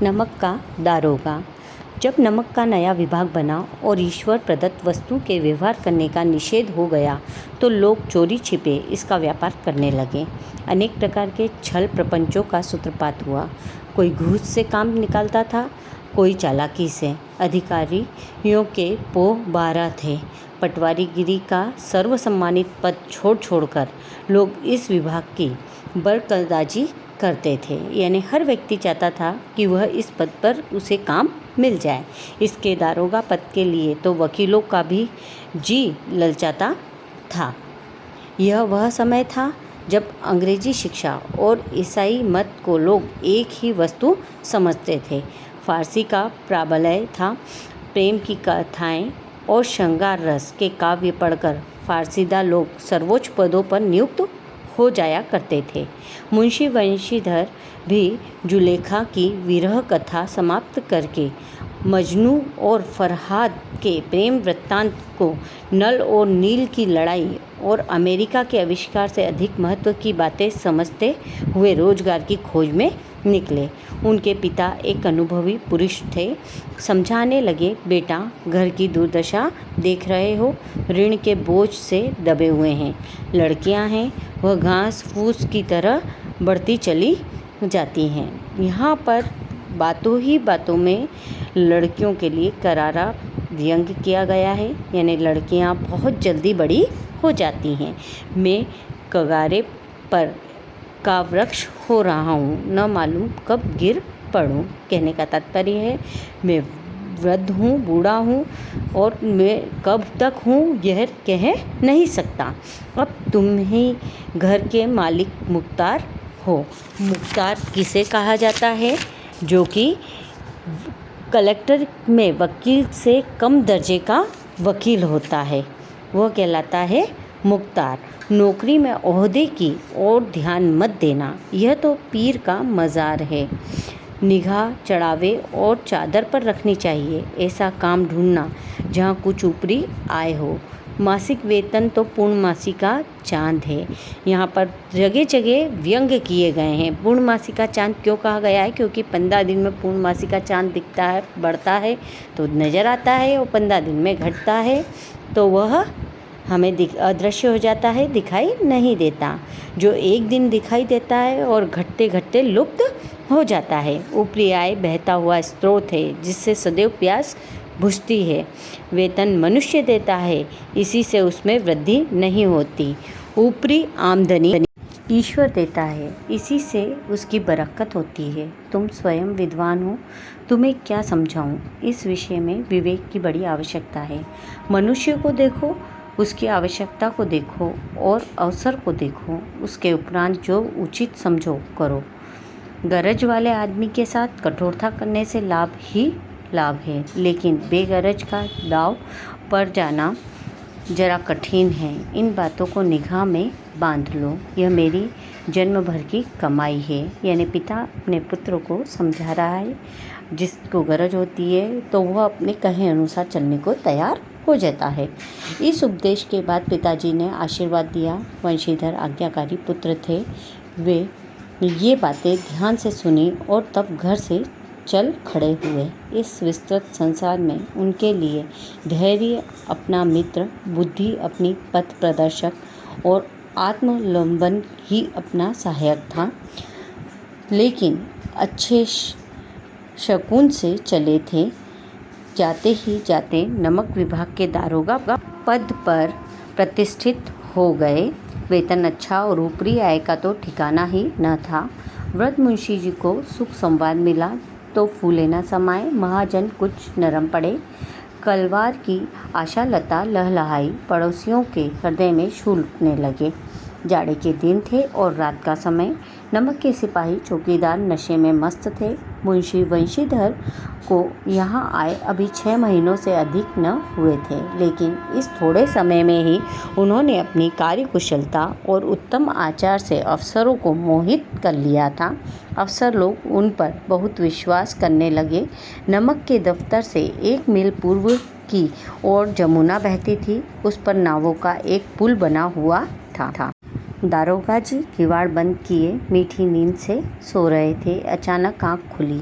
नमक का दारोगा। जब नमक का नया विभाग बना और ईश्वर प्रदत्त वस्तु के व्यवहार करने का निषेध हो गया तो लोग चोरी छिपे इसका व्यापार करने लगे। अनेक प्रकार के छल प्रपंचों का सूत्रपात हुआ। कोई घूस से काम निकालता था, कोई चालाकी से। अधिकारियों के पोह 12 थे। पटवारीगिरी का सर्वसम्मानित पद छोड़ छोड़कर लोग इस विभाग की बरकदाजी करते थे। यानी हर व्यक्ति चाहता था कि वह इस पद पर उसे काम मिल जाए। इसके दारोगा पद के लिए तो वकीलों का भी जी ललचाता था। यह वह समय था जब अंग्रेजी शिक्षा और ईसाई मत को लोग एक ही वस्तु समझते थे। फारसी का प्राबल्य था। प्रेम की कथाएं और श्रृंगार रस के काव्य पढ़कर फारसीदा लोग सर्वोच्च पदों पर नियुक्त हो जाया करते थे। मुंशी वंशीधर भी जुलेखा की विरह कथा समाप्त करके मजनू और फरहाद के प्रेम वृत्तांत को, नल और नील की लड़ाई और अमेरिका के आविष्कार से अधिक महत्व की बातें समझते हुए रोजगार की खोज में निकले। उनके पिता एक अनुभवी पुरुष थे। समझाने लगे, बेटा घर की दुर्दशा देख रहे हो, ऋण के बोझ से दबे हुए हैं। लड़कियां हैं, वह घास फूस की तरह बढ़ती चली जाती हैं। यहाँ पर बातों ही बातों में लड़कियों के लिए करारा व्यंग किया गया है। यानी लड़कियाँ बहुत जल्दी बड़ी हो जाती हैं। मैं कगारे पर का वृक्ष हो रहा हूँ, न मालूम कब गिर पड़ूँ। कहने का तात्पर्य है मैं वृद्ध हूँ, बूढ़ा हूँ और मैं कब तक हूँ यह कह नहीं सकता। अब तुम ही घर के मालिक मुख्तार हो। मुख्तार किसे कहा जाता है? जो कि कलेक्टर में वकील से कम दर्जे का वकील होता है, वह कहलाता है मुख्तार। नौकरी में ओहदे की ओर ध्यान मत देना, यह तो पीर का मज़ार है। निगाह चढ़ावे और चादर पर रखनी चाहिए। ऐसा काम ढूंढना जहाँ कुछ ऊपरी आय हो। मासिक वेतन तो पूर्णमासी का चांद है। यहाँ पर जगह जगह व्यंग किए गए हैं। पूर्णमासी का चांद क्यों कहा गया है? क्योंकि 15 दिन में पूर्णमासी का चांद दिखता है, बढ़ता है तो नज़र आता है, और 15 दिन में घटता है तो वह हमें अदृश्य हो जाता है, दिखाई नहीं देता। जो एक दिन दिखाई देता है और घटते घटते लुप्त हो जाता है। ऊपरी आय बहता हुआ स्रोत है जिससे सदैव प्यास बुझती है। वेतन मनुष्य देता है, इसी से उसमें वृद्धि नहीं होती। ऊपरी आमदनी ईश्वर देता है, इसी से उसकी बरकत होती है। तुम स्वयं विद्वान हो, तुम्हें क्या समझाऊं? इस विषय में विवेक की बड़ी आवश्यकता है। मनुष्य को देखो, उसकी आवश्यकता को देखो और अवसर को देखो, उसके उपरांत जो उचित समझो करो। गरज वाले आदमी के साथ कठोरता करने से लाभ ही लाभ है, लेकिन बेगरज का दाव पर जाना जरा कठिन है। इन बातों को निगाह में बांध लो, यह मेरी जन्म भर की कमाई है। यानी पिता अपने पुत्र को समझा रहा है, जिसको गरज होती है तो वह अपने कहे अनुसार चलने को तैयार हो जाता है। इस उपदेश के बाद पिताजी ने आशीर्वाद दिया। वंशीधर आज्ञाकारी पुत्र थे। वे ये बातें ध्यान से सुनी और तब घर से चल खड़े हुए। इस विस्तृत संसार में उनके लिए धैर्य अपना मित्र, बुद्धि अपनी पथ प्रदर्शक और आत्मलंबन ही अपना सहायक था। लेकिन अच्छे शकुन से चले थे। जाते ही जाते नमक विभाग के दारोगा पद पर प्रतिष्ठित हो गए। वेतन अच्छा और ऊपरी आय का तो ठिकाना ही न था। वृद्ध मुंशी जी को सुख संवाद मिला तो फूले न समाये, महाजन कुछ नरम पड़े। कलवार की आशा लता लहलहाई, पड़ोसियों के हृदय में छूटने लगे। जाड़े के दिन थे और रात का समय। नमक के सिपाही चौकीदार नशे में मस्त थे। मुंशी वंशीधर को यहाँ आए अभी 6 महीनों से अधिक न हुए थे, लेकिन इस थोड़े समय में ही उन्होंने अपनी कार्यकुशलता और उत्तम आचार से अफसरों को मोहित कर लिया था। अफसर लोग उन पर बहुत विश्वास करने लगे। नमक के दफ्तर से 1 मील पूर्व की ओर जमुना बहती थी। उस पर नावों का एक पुल बना हुआ था। दारोगा जी किवाड़ बंद किए मीठी नींद से सो रहे थे। अचानक आँख खुली।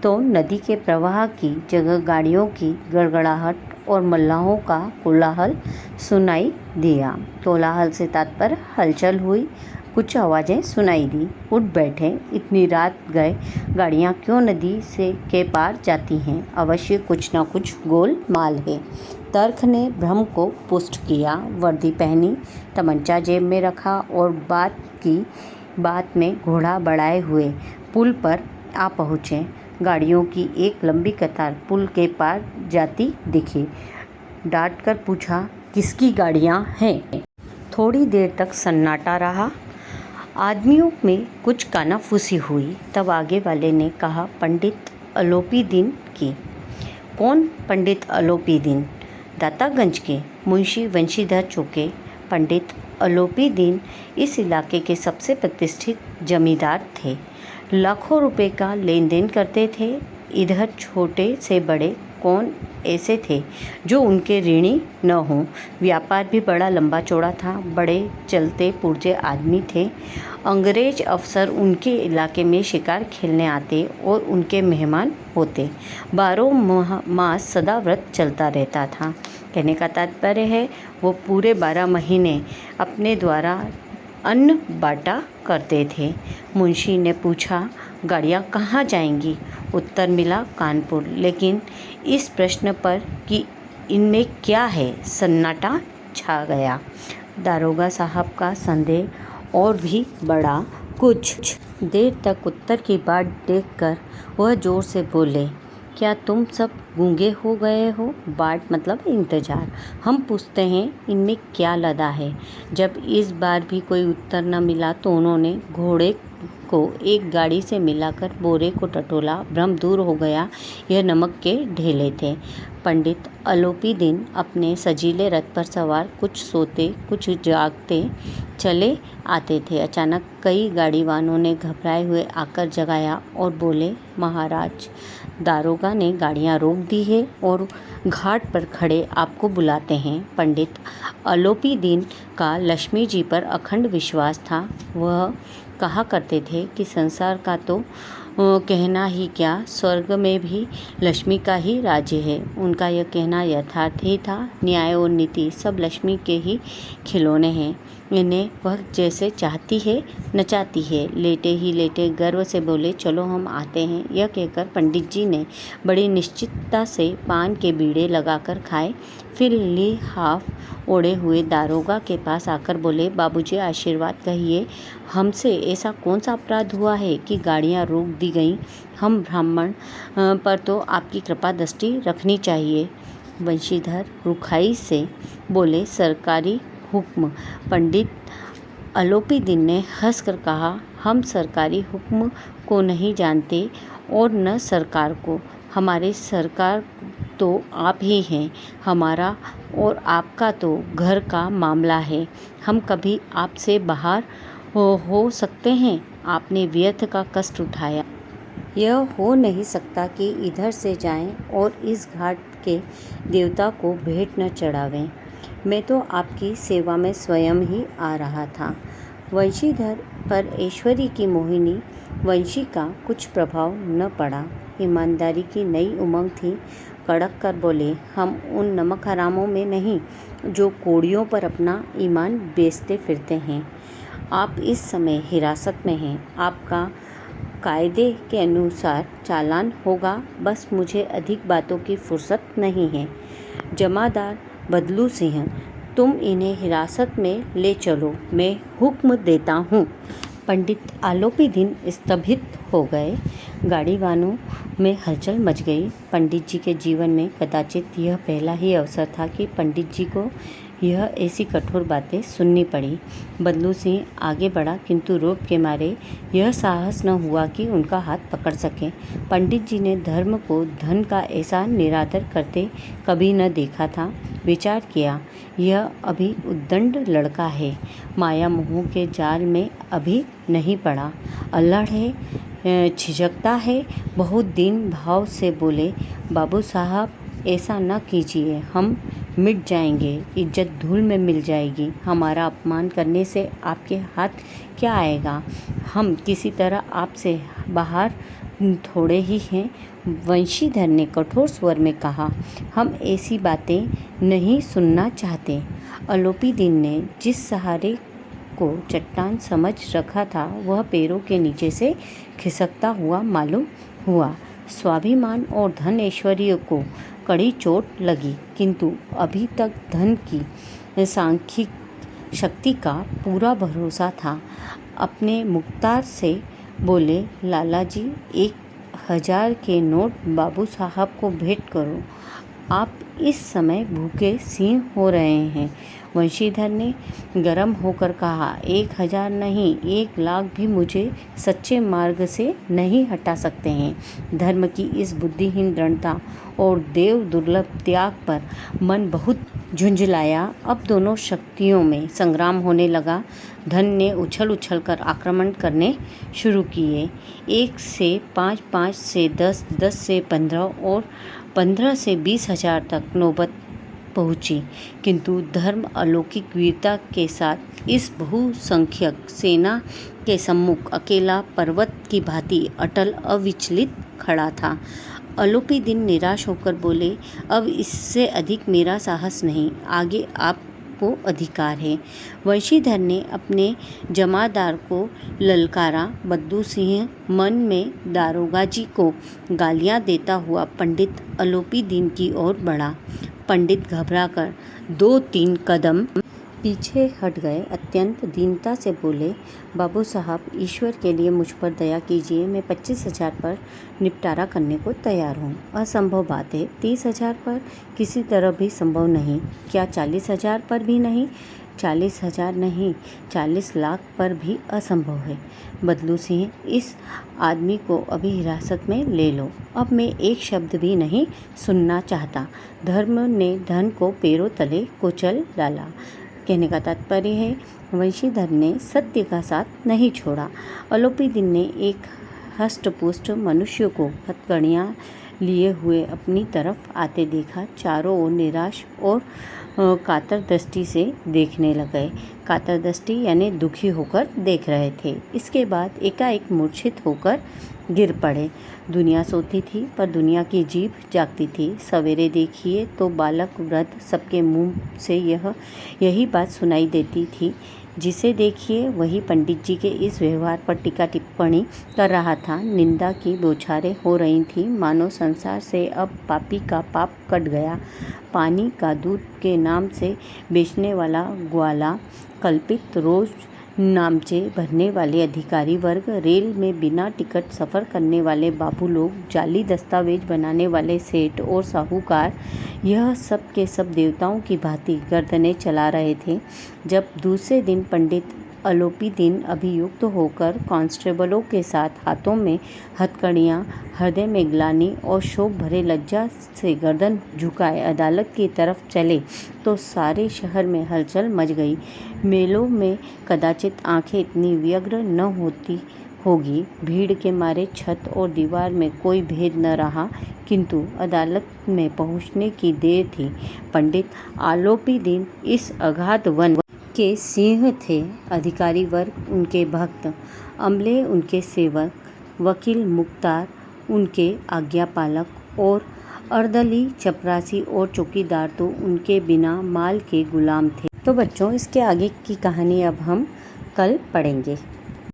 तो नदी के प्रवाह की जगह गाड़ियों की गड़गड़ाहट और मल्लाहों का कोलाहल सुनाई दिया। कोलाहल से तात्पर्य हलचल हुई। कुछ आवाज़ें सुनाई दी। उठ बैठे, इतनी रात गए गाड़ियाँ क्यों नदी से के पार जाती हैं? अवश्य कुछ न कुछ गोलमाल है। तर्क ने भ्रम को पुष्ट किया। वर्दी पहनी, तमंचा जेब में रखा और बात में घोड़ा बढ़ाए हुए पुल पर आ पहुँचे। गाड़ियों की एक लंबी कतार पुल के पार जाती दिखी। डांट कर पूछा, किसकी गाड़ियाँ हैं? थोड़ी देर तक सन्नाटा रहा। आदमियों में कुछ कानाफूसी हुई। तब आगे वाले ने कहा, पंडित अलोपीदीन की। कौन पंडित अलोपीदीन? दातागंज के मुंशी वंशीधर चौके। पंडित अलोपीदीन इस इलाके के सबसे प्रतिष्ठित जमींदार थे। लाखों रुपए का लेन देन करते थे। इधर छोटे से बड़े कौन ऐसे थे जो उनके ऋणी न हों। व्यापार भी बड़ा लंबा चौड़ा था। बड़े चलते पुर्जे आदमी थे। अंग्रेज अफसर उनके इलाके में शिकार खेलने आते और उनके मेहमान होते। 12 मास सदा व्रत चलता रहता था। कहने का तात्पर्य है वो पूरे 12 महीने अपने द्वारा अन्न बाँटा करते थे। मुंशी ने पूछा, गाड़ियाँ कहाँ जाएंगी? उत्तर मिला, कानपुर। लेकिन इस प्रश्न पर कि इनमें क्या है, सन्नाटा छा गया। दारोगा साहब का संदेह और भी बढ़ा। कुछ देर तक उत्तर की बाट देखकर वह जोर से बोले, क्या तुम सब गूंगे हो गए हो? बाट मतलब इंतजार। हम पूछते हैं इनमें क्या लदा है। जब इस बार भी कोई उत्तर न मिला तो उन्होंने घोड़े को एक गाड़ी से मिलाकर बोरे को टटोला। भ्रम दूर हो गया। यह नमक के ढेले थे। पंडित अलोपीदीन अपने सजीले रथ पर सवार, कुछ सोते कुछ जागते चले आते थे। अचानक कई गाड़ीवानों ने घबराए हुए आकर जगाया और बोले, महाराज, दारोगा ने गाड़ियाँ रोक दी है और घाट पर खड़े आपको बुलाते हैं। पंडित अलोपीदीन का लक्ष्मी जी पर अखंड विश्वास था। वह कहा करते थे कि संसार का तो कहना ही क्या, स्वर्ग में भी लक्ष्मी का ही राज्य है। उनका यह कहना यथार्थ ही था। न्याय और नीति सब लक्ष्मी के ही खिलौने हैं। इन्हें वह जैसे चाहती है नचाती है। लेटे ही लेटे गर्व से बोले, चलो हम आते हैं। यह कहकर पंडित जी ने बड़ी निश्चितता से पान के बीड़े लगाकर खाए। फिर लिहाफ ओढ़े हुए दारोगा के पास आकर बोले, बाबूजी आशीर्वाद कहिए, हमसे ऐसा कौन सा अपराध हुआ है कि गाड़ियाँ रोक दी गईं? हम ब्राह्मण पर तो आपकी कृपा दृष्टि रखनी चाहिए। वंशीधर रुखाई से बोले, सरकारी हुक्म। पंडित अलोपीदीन ने हंसकर कहा, हम सरकारी हुक्म को नहीं जानते और न सरकार को। हमारे सरकार तो आप ही हैं। हमारा और आपका तो घर का मामला है। हम कभी आपसे बाहर हो सकते हैं? आपने व्यर्थ का कष्ट उठाया। यह हो नहीं सकता कि इधर से जाएं और इस घाट के देवता को भेंट न चढ़ावें। मैं तो आपकी सेवा में स्वयं ही आ रहा था। वंशीधर पर ऐश्वर्य की मोहिनी वंशी का कुछ प्रभाव न पड़ा। ईमानदारी की नई उमंग थी। कड़क कर बोले, हम उन नमक हरामों में नहीं जो कोड़ियों पर अपना ईमान बेचते फिरते हैं। आप इस समय हिरासत में हैं। आपका कायदे के अनुसार चालान होगा। बस मुझे अधिक बातों की फुर्सत नहीं है। जमादार बदलू सिंह, तुम इन्हें हिरासत में ले चलो, मैं हुक्म देता हूँ। पंडित अलोपीदीन स्तंभित हो गए। गाड़ीवानों में हलचल मच गई। पंडित जी के जीवन में कदाचित यह पहला ही अवसर था कि पंडित जी को यह ऐसी कठोर बातें सुननी पड़ी। बदलू सिंह आगे बढ़ा, किंतु रोब के मारे यह साहस न हुआ कि उनका हाथ पकड़ सके। पंडित जी ने धर्म को धन का ऐसा निरादर करते कभी न देखा था। विचार किया, यह अभी उद्दंड लड़का है, माया मोह के जाल में अभी नहीं पड़ा, अल्हड़ है, झिझकता है। बहुत दीन भाव से बोले, बाबू साहब ऐसा न कीजिए, हम मिट जाएंगे, इज्जत धूल में मिल जाएगी। हमारा अपमान करने से आपके हाथ क्या आएगा? हम किसी तरह आपसे बाहर थोड़े ही हैं। वंशीधर ने कठोर स्वर में कहा, हम ऐसी बातें नहीं सुनना चाहते। अलोपीदीन ने जिस सहारे को चट्टान समझ रखा था वह पैरों के नीचे से खिसकता हुआ मालूम हुआ। स्वाभिमान और धन ऐश्वर्य को कड़ी चोट लगी, किंतु अभी तक धन की सांख्यिक शक्ति का पूरा भरोसा था। अपने मुख्तार से बोले, लाला जी, 1000 के नोट बाबू साहब को भेंट करो। आप इस समय भूखे सिंह हो रहे हैं। वंशीधर ने गर्म होकर कहा, 1000 नहीं, 1,00,000 भी मुझे सच्चे मार्ग से नहीं हटा सकते हैं। धर्म की इस बुद्धिहीन दृढ़ता और देव दुर्लभ त्याग पर मन बहुत झुंझलाया। अब दोनों शक्तियों में संग्राम होने लगा। धन ने उछल उछल कर आक्रमण करने शुरू किए। 1 से 5, 5 से 10, 10 से 15 और 15 से 20,000 तक नौबत पहुंची, किंतु धर्म अलौकिक वीरता के साथ इस बहुसंख्यक सेना के सम्मुख अकेला पर्वत की भांति अटल अविचलित खड़ा था। अलोपीदीन निराश होकर बोले, अब इससे अधिक मेरा साहस नहीं, आगे आपको अधिकार है। वंशीधर ने अपने जमादार को ललकारा। बद्दू सिंह मन में दारोगा जी को गालियां देता हुआ पंडित अलोपीदीन की ओर बढ़ा। पंडित घबराकर 2-3 कदम पीछे हट गए। अत्यंत दीनता से बोले, बाबू साहब, ईश्वर के लिए मुझ पर दया कीजिए। मैं 25,000 पर निपटारा करने को तैयार हूँ। असंभव बात है। 30,000 पर किसी तरह भी संभव नहीं। क्या 40,000 पर भी नहीं? 40,000 नहीं, 40 लाख पर भी असंभव है। बदलू सिंह, इस आदमी को अभी हिरासत में ले लो। अब मैं एक शब्द भी नहीं सुनना चाहता। धर्म ने धन को पैरों तले कुचल डाला। कहने का तात्पर्य है, वंशीधर ने सत्य का साथ नहीं छोड़ा। अलोपीदीन ने एक हष्टपुष्ट मनुष्य को हथकड़ियाँ लिए हुए अपनी तरफ आते देखा। चारों ओर निराश और कातर दृष्टि से देखने लगे। कातर दृष्टि यानी दुखी होकर देख रहे थे। इसके बाद एकाएक मूर्छित होकर गिर पड़े। दुनिया सोती थी पर दुनिया की जीभ जागती थी। सवेरे देखिए तो बालक वृद्ध सबके मुंह से यही बात सुनाई देती थी। जिसे देखिए वही पंडित जी के इस व्यवहार पर टीका टिप्पणी कर रहा था। निंदा की बौछारें हो रही थीं, मानो संसार से अब पापी का पाप कट गया। पानी का दूध के नाम से बेचने वाला ग्वाला, कल्पित रोज नामचे भरने वाले अधिकारी वर्ग, रेल में बिना टिकट सफ़र करने वाले बाबू लोग, जाली दस्तावेज बनाने वाले सेठ और साहूकार, यह सब के सब देवताओं की भांति गर्दनें चला रहे थे। जब दूसरे दिन पंडित अलोपीदीन अभियुक्त होकर कांस्टेबलों के साथ हाथों में हथकड़ियाँ, हृदय में ग्लानि और शोक भरे लज्जा से गर्दन झुकाए अदालत की तरफ चले तो सारे शहर में हलचल मच गई। मेलों में कदाचित आंखें इतनी व्यग्र न होती होगी। भीड़ के मारे छत और दीवार में कोई भेद न रहा, किंतु अदालत में पहुंचने की देर थी। पंडित अलोपीदीन इस अगाध वन के सिंह थे। अधिकारी वर्ग उनके भक्त, अमले उनके सेवक, वकील मुख्तार उनके आज्ञापालक और अर्दली, चपरासी और चौकीदार तो उनके बिना माल के गुलाम थे। तो बच्चों, इसके आगे की कहानी अब हम कल पढ़ेंगे।